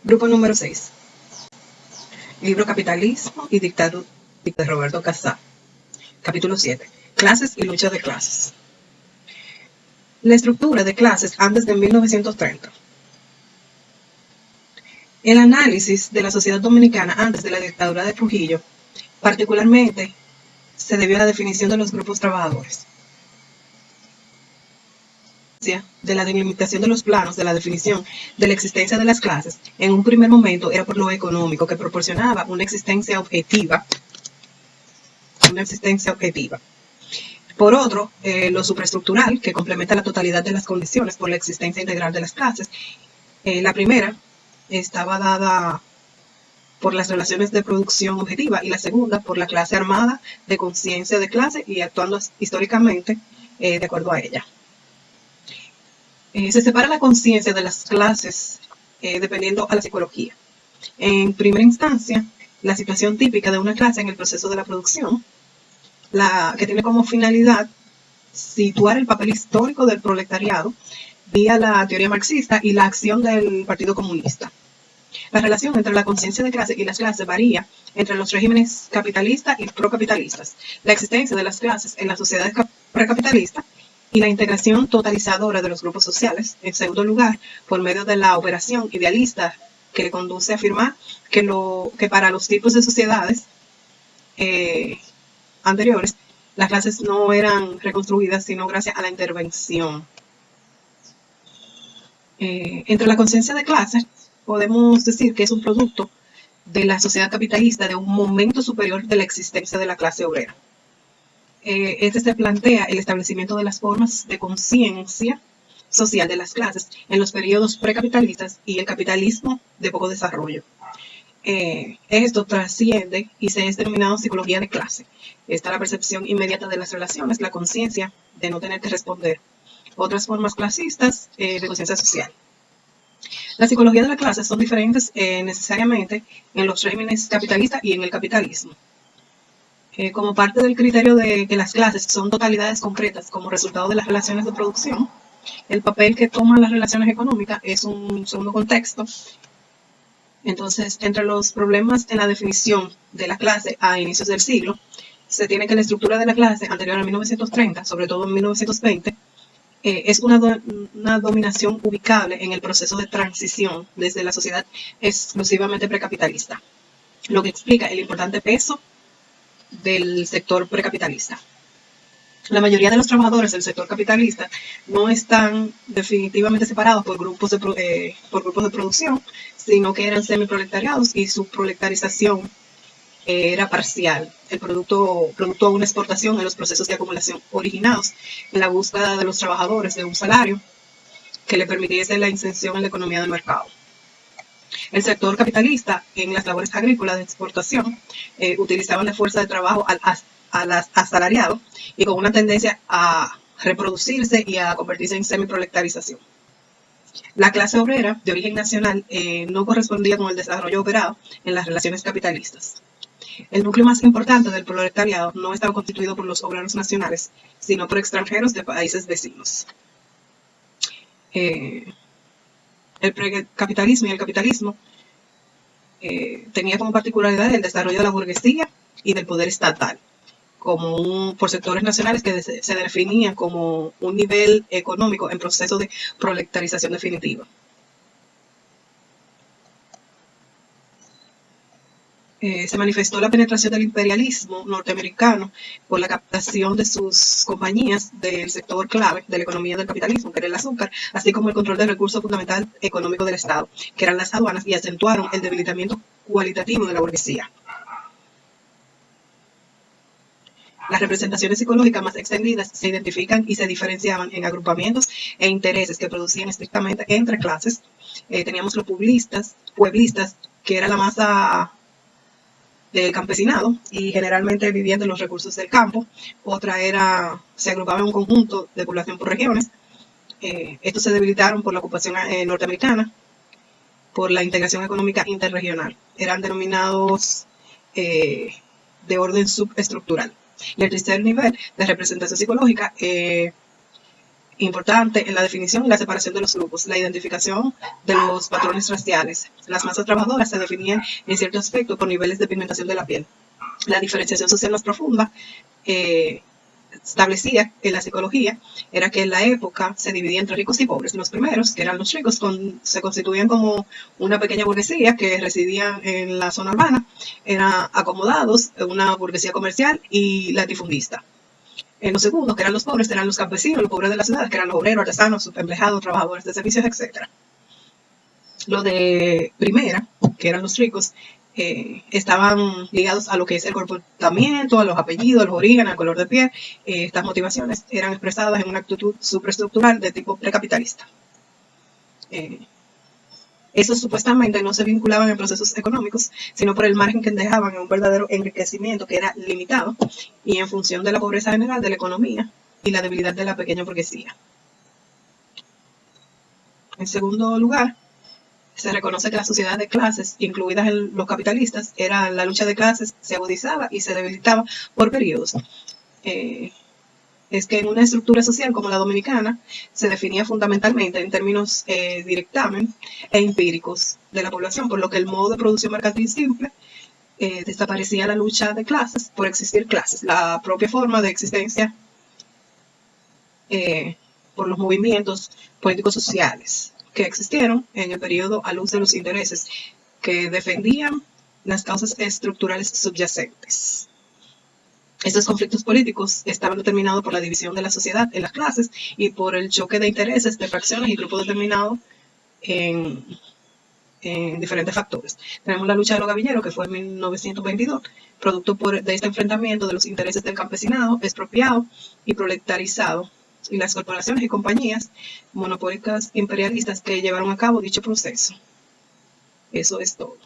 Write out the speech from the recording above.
Grupo número 6. Libro Capitalismo y Dictadura de Roberto Casá. Capítulo 7. Clases y lucha de clases. La estructura de clases antes de 1930. El análisis de la sociedad dominicana antes de la dictadura de Trujillo, particularmente, se debió a la definición de los grupos trabajadores, de la delimitación de los planos, de la definición de la existencia de las clases. En un primer momento era por lo económico, que proporcionaba una existencia objetiva. Por otro, lo supraestructural, que complementa la totalidad de las condiciones por la existencia integral de las clases. La primera estaba dada por las relaciones de producción objetiva y la segunda por la clase armada de conciencia de clase y actuando históricamente de acuerdo a ella. Se separa la conciencia de las clases dependiendo a la psicología. En primera instancia, la situación típica de una clase en el proceso de la producción, que tiene como finalidad situar el papel histórico del proletariado vía la teoría marxista y la acción del Partido Comunista. La relación entre la conciencia de clase y las clases varía entre los regímenes capitalistas y procapitalistas. La existencia de las clases en las sociedades precapitalistas y la integración totalizadora de los grupos sociales, en segundo lugar, por medio de la operación idealista que conduce a afirmar que para los tipos de sociedades anteriores, las clases no eran reconstruidas sino gracias a la intervención. Entre la conciencia de clase, podemos decir que es un producto de la sociedad capitalista de un momento superior de la existencia de la clase obrera. Este se plantea el establecimiento de las formas de conciencia social de las clases en los periodos precapitalistas y el capitalismo de poco desarrollo. Esto trasciende y se es denominado psicología de clase. Está la percepción inmediata de las relaciones, la conciencia de no tener que responder. Otras formas clasistas de conciencia social. La psicología de la clase son diferentes necesariamente en los regímenes capitalistas y en el capitalismo. Como parte del criterio de que las clases son totalidades concretas como resultado de las relaciones de producción, el papel que toman las relaciones económicas es un segundo contexto. Entonces, entre los problemas en la definición de la clase a inicios del siglo, se tiene que la estructura de la clase anterior a 1930, sobre todo en 1920, es una dominación ubicable en el proceso de transición desde la sociedad exclusivamente precapitalista, lo que explica el importante peso del sector precapitalista. La mayoría de los trabajadores del sector capitalista no están definitivamente separados por grupos de producción, sino que eran semiproletariados y su proletarización era parcial, el producto a una exportación en los procesos de acumulación originados en la búsqueda de los trabajadores de un salario que le permitiese la inserción en la economía del mercado. El sector capitalista en las labores agrícolas de exportación utilizaban la fuerza de trabajo al asalariado y con una tendencia a reproducirse y a convertirse en semiproletarización. La clase obrera de origen nacional no correspondía con el desarrollo operado en las relaciones capitalistas. El núcleo más importante del proletariado no estaba constituido por los obreros nacionales, sino por extranjeros de países vecinos. El precapitalismo y el capitalismo tenía como particularidad el desarrollo de la burguesía y del poder estatal, por sectores nacionales que se definían como un nivel económico en proceso de proletarización definitiva. Se manifestó la penetración del imperialismo norteamericano por la captación de sus compañías del sector clave de la economía del capitalismo, que era el azúcar, así como el control del recurso fundamental económico del Estado, que eran las aduanas, y acentuaron el debilitamiento cualitativo de la burguesía. Las representaciones psicológicas más extendidas se identifican y se diferenciaban en agrupamientos e intereses que producían estrictamente entre clases. Teníamos los pueblistas, que era la masa del campesinado y generalmente vivían de los recursos del campo. Otra se agrupaba en un conjunto de población por regiones. Estos se debilitaron por la ocupación norteamericana, por la integración económica interregional. Eran denominados de orden subestructural. Y el tercer nivel de representación psicológica importante en la definición y la separación de los grupos, la identificación de los patrones raciales. Las masas trabajadoras se definían en cierto aspecto por niveles de pigmentación de la piel. La diferenciación social más profunda establecía en la psicología era que en la época se dividía entre ricos y pobres. Los primeros, que eran los ricos, se constituían como una pequeña burguesía que residía en la zona urbana, eran acomodados, una burguesía comercial y latifundista. En los segundos, que eran los pobres, eran los campesinos, los pobres de la ciudad, que eran los obreros, artesanos, subempleados, trabajadores de servicios, etc. Lo de primera, que eran los ricos, estaban ligados a lo que es el comportamiento, a los apellidos, a los orígenes, al color de piel. Estas motivaciones eran expresadas en una actitud superestructural de tipo precapitalista. Esos supuestamente no se vinculaban en procesos económicos, sino por el margen que dejaban en un verdadero enriquecimiento que era limitado y en función de la pobreza general de la economía y la debilidad de la pequeña burguesía. En segundo lugar, se reconoce que la sociedad de clases, incluidas en los capitalistas, la lucha de clases se agudizaba y se debilitaba por periodos. Es que en una estructura social como la dominicana se definía fundamentalmente en términos directamen e empíricos de la población, por lo que el modo de producción mercantil simple desaparecía la lucha de clases por existir clases, la propia forma de existencia por los movimientos políticos sociales que existieron en el periodo a luz de los intereses que defendían las causas estructurales subyacentes. Estos conflictos políticos estaban determinados por la división de la sociedad en las clases y por el choque de intereses de fracciones y grupos determinados en diferentes factores. Tenemos la lucha de los gavilleros, que fue en 1922, producto de este enfrentamiento de los intereses del campesinado expropiado y proletarizado, y las corporaciones y compañías monopólicas imperialistas que llevaron a cabo dicho proceso. Eso es todo.